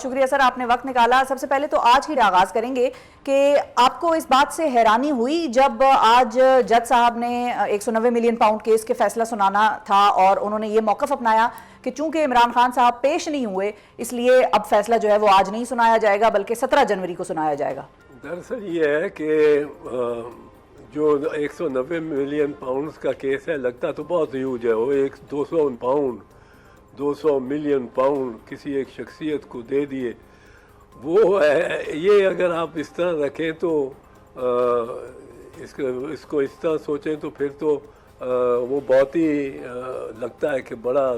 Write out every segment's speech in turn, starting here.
शुक्रिया सर, आपने वक्त निकाला। सबसे पहले तो आज ही आगाज करेंगे कि आपको इस बात से हैरानी हुई जब आज जज साहब ने 190 मिलियन पाउंड केस के फैसला सुनाना था और उन्होंने ये मौकफ अपनाया कि चूंकि इमरान खान साहब पेश नहीं हुए इसलिए अब फैसला जो है वो आज नहीं सुनाया जाएगा बल्कि 17 जनवरी को सुनाया जाएगा। दरअसल ये है कि जो 190 मिलियन पाउंड्स का केस है, लगता तो बहुत ह्यूज है, वो 200 मिलियन पाउंड किसी एक शख्सियत को दे दिए, वो है। ये अगर आप इस तरह रखें तो इसको इस तरह सोचें तो फिर तो वो बहुत ही लगता है कि बड़ा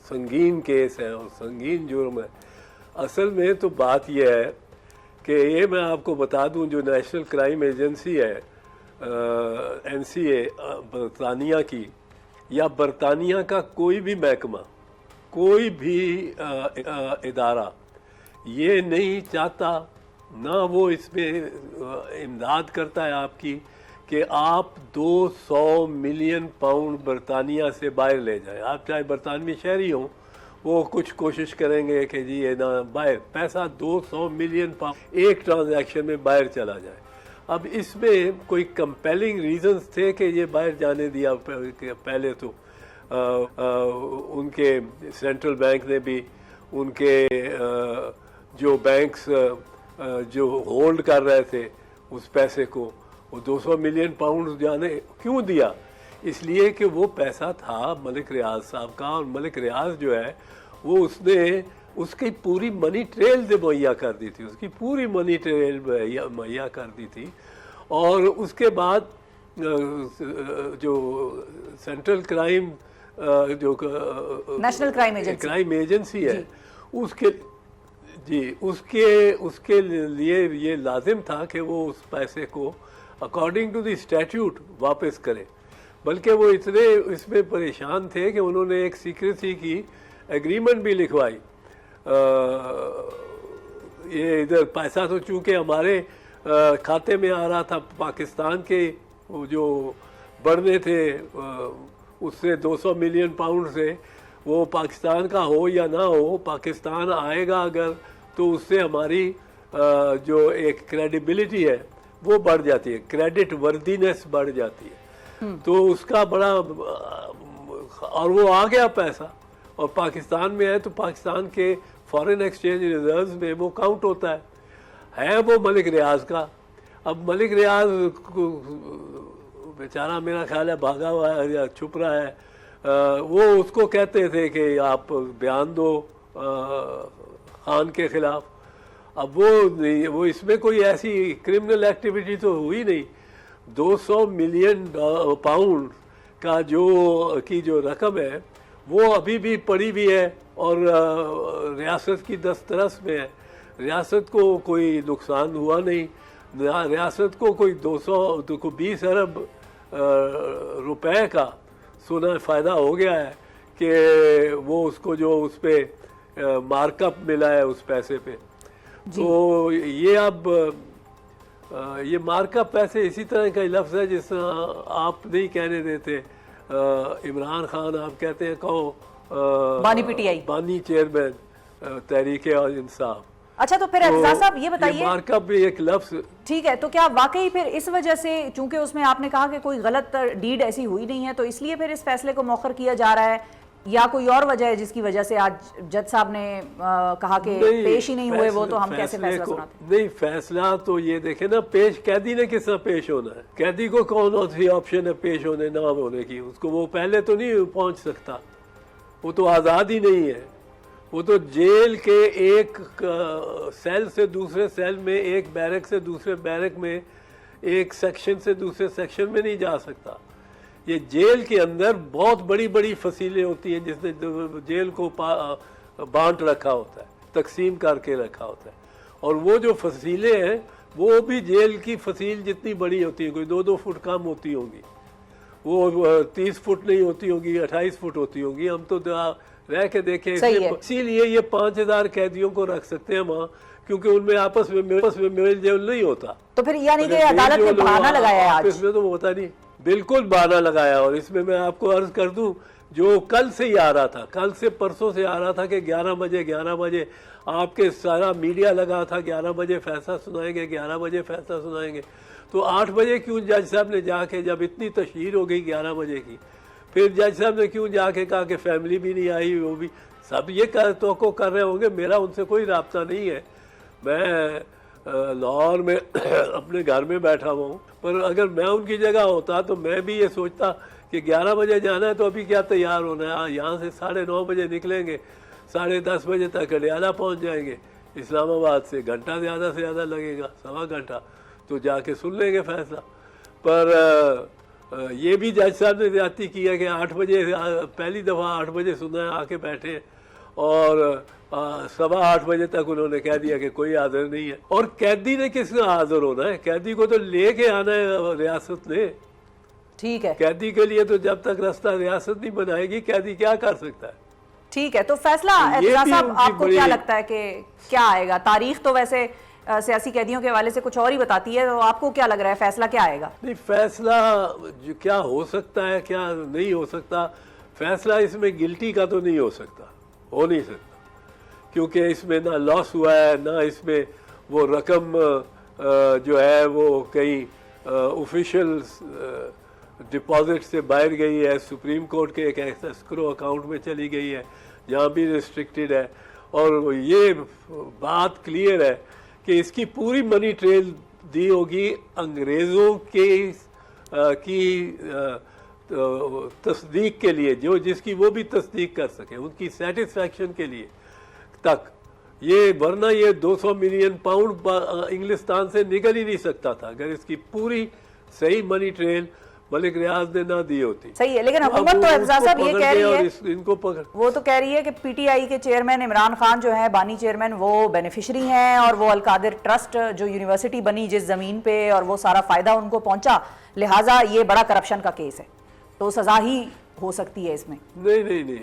संगीन केस है और संगीन जुर्म है। असल में तो बात यह है कि ये मैं आपको बता दूं, जो नेशनल क्राइम एजेंसी है NCA बरतानिया की, या बरतानिया का कोई भी महकमा, कोई भी इदारा ये नहीं चाहता, ना वो इसमें इमदाद करता है आपकी कि आप 200 मिलियन पाउंड बरतानिया से बाहर ले जाएं। आप चाहे बरतानवी शहरी हों, वो कुछ कोशिश करेंगे कि जी ये ना बाहर पैसा 200 मिलियन पाउंड एक ट्रांजैक्शन में बाहर चला जाए। अब इसमें कोई कंपेलिंग रीजंस थे कि ये बाहर जाने दिया? पहले तो उनके सेंट्रल बैंक ने भी, उनके जो बैंक्स जो होल्ड कर रहे थे उस पैसे को, वो 200 मिलियन पाउंड जाने क्यों दिया? इसलिए कि वो पैसा था मलिक रियाज साहब का, और मलिक रियाज जो है वो उसने उसकी पूरी मनी ट्रेल मुहैया कर दी थी, उसकी पूरी मनी ट्रेल मुहैया कर दी थी। और उसके बाद जो सेंट्रल क्राइम जो नेशनल क्राइम एजेंसी है उसके लिए ये लाजिम था कि वो उस पैसे को अकॉर्डिंग टू द स्टैट्यूट वापस करे। बल्कि वो इतने इसमें परेशान थे कि उन्होंने एक सीक्रेसी की एग्रीमेंट भी लिखवाई। ये इधर पैसा तो चूंकि हमारे खाते में आ रहा था, पाकिस्तान के वो जो बढ़ने थे उससे 200 मिलियन पाउंड से, वो पाकिस्तान का हो या ना हो, पाकिस्तान आएगा अगर तो उससे हमारी जो एक क्रेडिबिलिटी है वो बढ़ जाती है, क्रेडिट वर्दीनेस बढ़ जाती है। तो उसका बड़ा, और वो आ गया पैसा और पाकिस्तान में है तो पाकिस्तान के फॉरेन एक्सचेंज रिजर्व्स में वो काउंट होता है वो मलिक रियाज का। अब मलिक रियाज बेचारा मेरा ख्याल है भागा हुआ है या छुप रहा है। वो उसको कहते थे कि आप बयान दो खान के खिलाफ। अब वो इसमें कोई ऐसी क्रिमिनल एक्टिविटी तो हुई नहीं। 200 मिलियन पाउंड का जो रकम है वो अभी भी पड़ी हुई है और रियासत की दस्तरस में है। रियासत को कोई नुकसान हुआ नहीं, रियासत को कोई 20 अरब रुपए का सोना फ़ायदा हो गया है कि वो उसको जो उस पर मार्कअप मिला है उस पैसे पे। तो ये अब ये मार्कअप पैसे इसी तरह का लफ्ज़ है जिस आप नहीं कहने देते इमरान खान, आप कहते हैं कहो बानी पीटीआई, बानी चेयरमैन तहरीक और इंसाफ। अच्छा, तो फिर एहसास साहब ये बताइए, मार्कअप भी एक लफ्ज़ ठीक है, तो क्या वाकई फिर इस वजह से, चूंकि उसमें आपने कहा कि कोई गलत डीड ऐसी हुई नहीं है, तो इसलिए फिर इस फैसले को मौखर किया जा रहा है, या कोई और वजह है जिसकी वजह से आज जज साहब ने कहा कि पेश ही नहीं हुए वो, तो हम कैसे फैसला सुनाते? नहीं, फैसला तो ये देखे ना, पेश कैदी ने किस तरह पेश होना है? कैदी को कौन सी ऑप्शन है पेश होने ना होने की? उसको वो पहले तो नहीं पहुंच सकता, वो तो आज़ाद ही नहीं है। वो तो जेल के एक सेल से दूसरे सेल में, एक बैरक से दूसरे बैरक में, एक सेक्शन से दूसरे सेक्शन में नहीं जा सकता। ये जेल के अंदर बहुत बड़ी बड़ी फसीलें होती हैं जिसने जेल को बांट रखा होता है, तकसीम करके रखा होता है। और वो जो फसीलें हैं वो भी जेल की फसील जितनी बड़ी होती है, कोई 2-2 फुट कम होती होंगी, वो 30 फुट नहीं होती होंगी, 28 फुट होती होंगी। हम तो रह के देखे, इसीलिए ये 5000 कैदियों को रख सकते हैं वहाँ, क्योंकि उनमें आपस में मेल जोल नहीं होता। तो फिर यानी कि अदालत ने बहाना लगाया है आज? इसमें तो होता नहीं, बिल्कुल बहाना लगाया। और इसमें मैं आपको अर्ज कर दूं जो कल से ही आ रहा था, कल से परसों से आ रहा था कि 11 बजे आपके सारा मीडिया लगा था, 11 बजे फैसला सुनाएंगे, 11 बजे फैसला सुनाएंगे। तो 8 बजे क्यों जज साहब ने जाके, जब इतनी तशहीर हो गई 11 बजे की, फिर जज साहब ने क्यों जाके कहा कि फैमिली भी नहीं आई, वो भी सब ये तो कर रहे होंगे। मेरा उनसे कोई राब्ता नहीं है, मैं लाहौर में अपने घर में बैठा हुआ हूँ। पर अगर मैं उनकी जगह होता तो मैं भी ये सोचता कि 11 बजे जाना है तो अभी क्या तैयार होना है, यहाँ से 9:30 बजे निकलेंगे, 10:30 बजे तक अडियाला पहुँच जाएंगे। इस्लामाबाद से घंटा ज़्यादा से ज़्यादा लगेगा, सवा घंटा, तो जाके सुन लेंगे फैसला। पर ये भी जज साहब ने ज्यादती की है कि 8 बजे, पहली दफ़ा 8 बजे सुना है, आके बैठे और 7:15 बजे तक उन्होंने कह दिया कि कोई हाजिर नहीं है। और कैदी ने किसने हाजिर होना है? कैदी को तो लेके आना है रियासत ने। ठीक है, कैदी के लिए तो जब तक रास्ता रियासत नहीं बनाएगी, कैदी क्या कर सकता है? ठीक है। तो फैसला एतजाज साहब आपको क्या लगता है कि क्या आएगा? तारीख तो वैसे सियासी कैदियों के हवाले से कुछ और ही बताती है, तो आपको क्या लग रहा है फैसला क्या आएगा? नहीं, फैसला क्या हो सकता है, क्या नहीं हो सकता, फैसला इसमें गिल्टी का तो नहीं हो सकता, हो नहीं सकता, क्योंकि इसमें ना लॉस हुआ है, ना इसमें वो रकम जो है वो कहीं ऑफिशियल डिपॉजिट से बाहर गई है, सुप्रीम कोर्ट के एक एस्क्रो अकाउंट में चली गई है, जहाँ भी रिस्ट्रिक्टेड है। और ये बात क्लियर है कि इसकी पूरी मनी ट्रेल दी होगी अंग्रेज़ों की तस्दीक के लिए, जो जिसकी वो भी तस्दीक कर सके, उनकी सेटिस्फैक्शन के लिए तक। ये वरना ये 200 मिलियन पाउंड इंग्लिस्तान से निकल ही नहीं सकता था अगर इसकी पूरी सही मनी ट्रेल मलिक रियाज ने ना दी होती। सही है, लेकिन हुकूमत तो एतजाज साहब ये कह रही है, इनको पकड़, वो तो कह रही है कि पीटीआई के चेयरमैन इमरान खान जो है, बानी चेयरमैन, वो बेनिफिशरी हैं और वो अलकादिर ट्रस्ट जो यूनिवर्सिटी बनी जिस जमीन पे, और वो सारा फायदा उनको पहुंचा, लिहाजा ये बड़ा करप्शन का केस है, तो सजा ही हो सकती है इसमें। नहीं नहीं नहीं,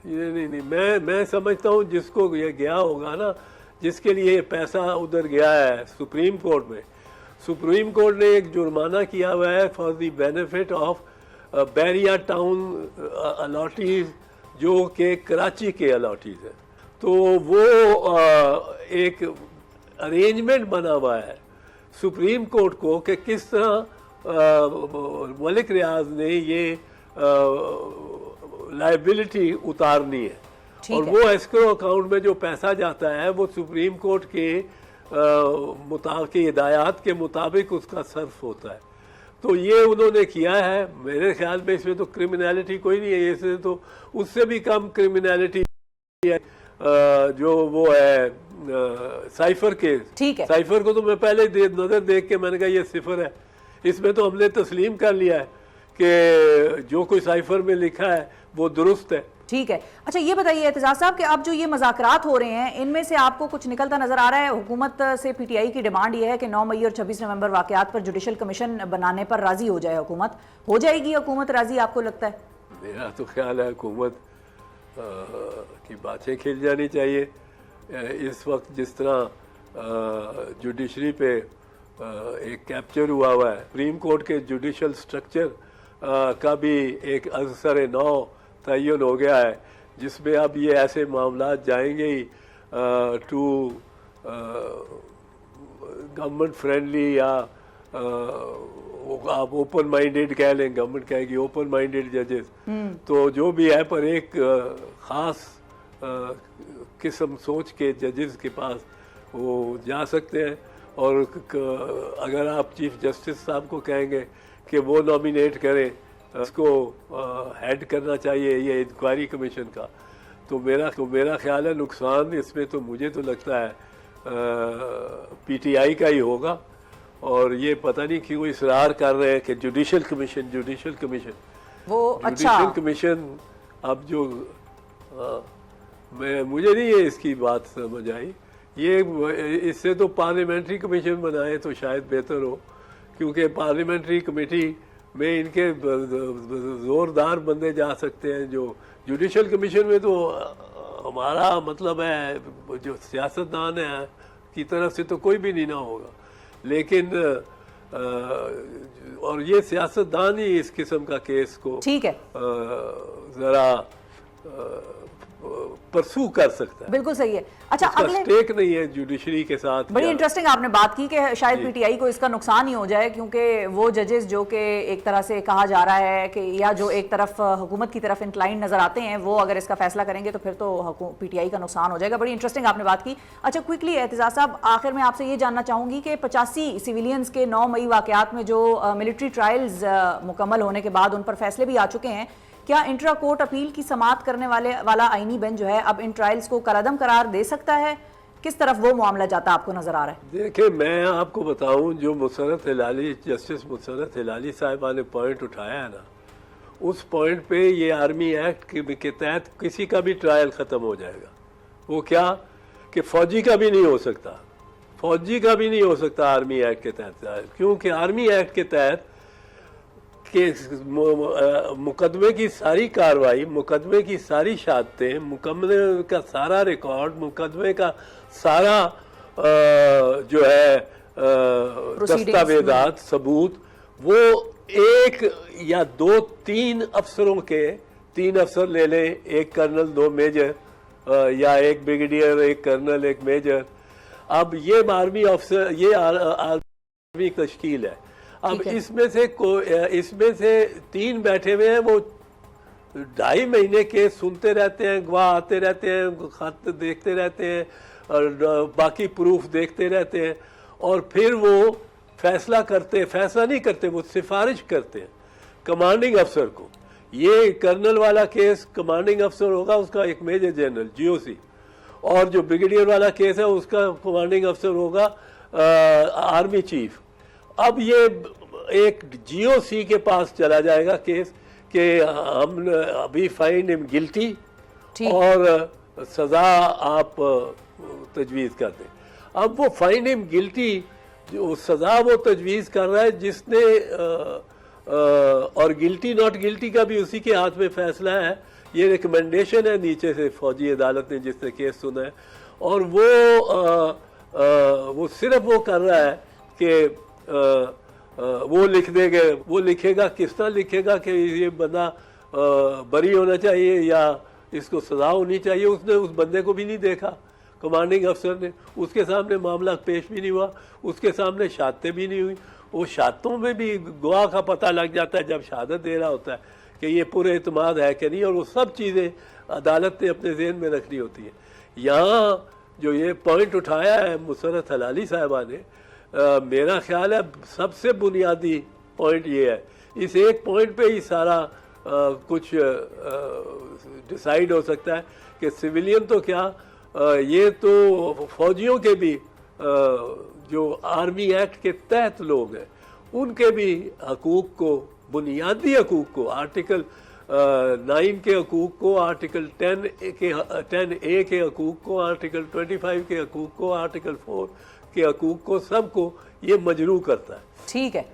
ये नहीं, मैं समझता हूँ जिसको ये गया होगा ना, जिसके लिए पैसा उधर गया है सुप्रीम कोर्ट में, सुप्रीम कोर्ट ने एक जुर्माना किया हुआ है for the benefit of Bahria town allottees, जो कि कराची के अलॉटीज है। तो वो एक अरेंजमेंट बना हुआ है सुप्रीम कोर्ट को कि किस तरह मलिक रियाज ने ये लाइबिलिटी उतारनी है, और वो एस्क्रो अकाउंट में जो पैसा जाता है वो सुप्रीम कोर्ट के मुताबिक हिदायत के मुताबिक उसका सर्फ होता है। तो ये उन्होंने किया है। मेरे ख्याल में इसमें तो क्रिमिनलिटी कोई नहीं है, इसमें तो उससे भी कम क्रिमिनलिटी है जो वो है साइफर केस। ठीक है, साइफर को तो मैं पहले नजर देख के मैंने कहा ये सिफर है, इसमें तो हमने तस्लीम कर लिया है कि जो कोई साइफर में लिखा है वो दुरुस्त है। ठीक है। अच्छा ये बताइए एतजाज साहब कि अब जो ये मज़ाकरात हो रहे हैं, इनमें से आपको कुछ निकलता नजर आ रहा है? हुकूमत से पीटीआई की डिमांड ये है कि 9 मई और 26 नवंबर वाकयात पर जुडिशल कमीशन बनाने पर राजी हो जाए हुकूमत। हो जाएगी हुकूमत राजी, आपको लगता है? मेरा तो ख्याल है हुकूमत की बातें खिल जानी चाहिए। इस वक्त जिस तरह जुडिशरी पे एक कैप्चर हुआ है, सुप्रीम कोर्ट के जुडिशल स्ट्रक्चर का भी एक असर नौ तयन हो गया है, जिसमें अब ये ऐसे मामला जाएंगे ही टू गवर्नमेंट फ्रेंडली, या आप ओपन माइंडेड कह लें, गवर्नमेंट कहेगी ओपन माइंडेड जजेस, तो जो भी है, पर एक ख़ास किस्म सोच के जजेस के पास वो जा सकते हैं। और अगर आप चीफ जस्टिस साहब को कहेंगे कि वो नॉमिनेट करें, इसको हेड करना चाहिए ये इंक्वायरी कमीशन का, तो मेरा ख्याल है नुकसान इसमें तो मुझे तो लगता है पीटीआई का ही होगा। और ये पता नहीं क्यों इसरार कर रहे हैं कि जुडिशल कमीशन वो जुडिशल कमीशन। अब जो मुझे नहीं है इसकी बात समझ आई, ये इससे तो पार्लियामेंट्री कमीशन बनाए तो शायद बेहतर हो, क्योंकि पार्लियामेंट्री कमेटी में इनके ज़ोरदार बंदे जा सकते हैं। जो जुडिशल कमीशन में तो हमारा मतलब है जो सियासतदान है की तरफ से तो कोई भी नहीं ना होगा, लेकिन और ये सियासतदान ही इस किस्म का केस को ठीक है, जरा परसू कर सकता है। बिल्कुल सही है। अच्छा, अगले स्टेक नहीं है जुडिशरी के साथ। बड़ी इंटरेस्टिंग आपने बात की कि शायद पीटीआई को इसका नुकसान ही हो जाए, क्योंकि वो जजेस जो कि एक तरह से कहा जा रहा है कि या जो एक तरफ हुकूमत की तरफ इंक्लाइन नजर आते हैं, वो अगर इसका फैसला करेंगे तो फिर तो पीटीआई का नुकसान हो जाएगा। बड़ी इंटरेस्टिंग आपने बात की। अच्छा, क्विकली एतजाज साहब, आखिर में आपसे ये जानना चाहूंगी कि 85 सिविलियंस के 9 मई वाकयात में जो मिलिट्री ट्रायल्स मुकम्मल होने के बाद उन पर फैसले भी आ चुके हैं, क्या इंट्रा कोर्ट अपील की समाअत करने वाला आईनी बेंच जो है अब इन ट्रायल्स को कलअदम करार दे सकता है? किस तरफ वो मामला जाता आपको नजर आ रहा है? देखिए, मैं आपको बताऊं, जो मुसर्रत हिलाली, जस्टिस मुसर्रत हिलाली साहिबा ने पॉइंट उठाया है ना, उस पॉइंट पे ये आर्मी एक्ट के तहत किसी का भी ट्रायल ख़त्म हो जाएगा। वो क्या कि फ़ौजी का भी नहीं हो सकता, फ़ौजी का भी नहीं हो सकता आर्मी एक्ट के तहत, क्योंकि आर्मी एक्ट के तहत के मुकदमे की सारी कार्रवाई, मुकदमे की सारी शहादतें, मुकदमे का सारा रिकॉर्ड, मुकदमे का सारा जो है दस्तावेजात, सबूत, वो एक या दो तीन अफसरों के, 3 अफसर ले लें, एक कर्नल 2 मेजर, या एक ब्रिगेडियर, एक कर्नल, एक मेजर। अब ये आर्मी अफसर, ये आर्मी तश्कील है। अब इसमें से 3 बैठे हुए हैं, वो 2.5 महीने के सुनते रहते हैं, गवाह आते रहते हैं, खत देखते रहते हैं और बाकी प्रूफ देखते रहते हैं, और फिर वो फैसला नहीं करते, वो सिफारिश करते हैं कमांडिंग अफसर को। ये कर्नल वाला केस कमांडिंग अफसर होगा, उसका एक मेजर जनरल जीओसी, और जो ब्रिगेडियर वाला केस है उसका कमांडिंग अफसर होगा आर्मी चीफ। अब ये एक जीओसी के पास चला जाएगा केस कि हम अभी फाइंड हिम गिल्टी और सज़ा आप तजवीज़ कर दें। अब वो फाइंड हिम गिल्टी, जो सज़ा वो तजवीज़ कर रहा है जिसने और गिल्टी नॉट गिल्टी का भी उसी के हाथ में फैसला है। ये रिकमेंडेशन है नीचे से फौजी अदालत ने जिसने केस सुना है, और वो सिर्फ वो कर रहा है कि वो लिखेगा, किस तरह लिखेगा कि ये बंदा बरी होना चाहिए या इसको सजा होनी चाहिए। उसने उस बंदे को भी नहीं देखा, कमांडिंग अफसर ने, उसके सामने मामला पेश भी नहीं हुआ, उसके सामने शहादतें भी नहीं हुई। वो शहादतों में भी गवाह का पता लग जाता है जब शहादत दे रहा होता है कि ये पूरे एतमाद है कि नहीं, और वो सब चीज़ें अदालत ने अपने जहन में रखनी होती है। यहाँ जो ये पॉइंट उठाया है मुसर्रत हिलाली साहिबा ने, मेरा ख्याल है सबसे बुनियादी पॉइंट ये है, इस एक पॉइंट पे ही सारा कुछ डिसाइड हो सकता है कि सिविलियन तो क्या, ये तो फौजियों के भी जो आर्मी एक्ट के तहत लोग हैं, उनके भी हकूक़ को, बुनियादी हकूक़ को, आर्टिकल 9 के हकूक़ को, आर्टिकल 10A के हकूक़ को, आर्टिकल 25 के हकूक़ को, आर्टिकल 4 के हकूक़ को, सबको ये मजरू करता है। ठीक है।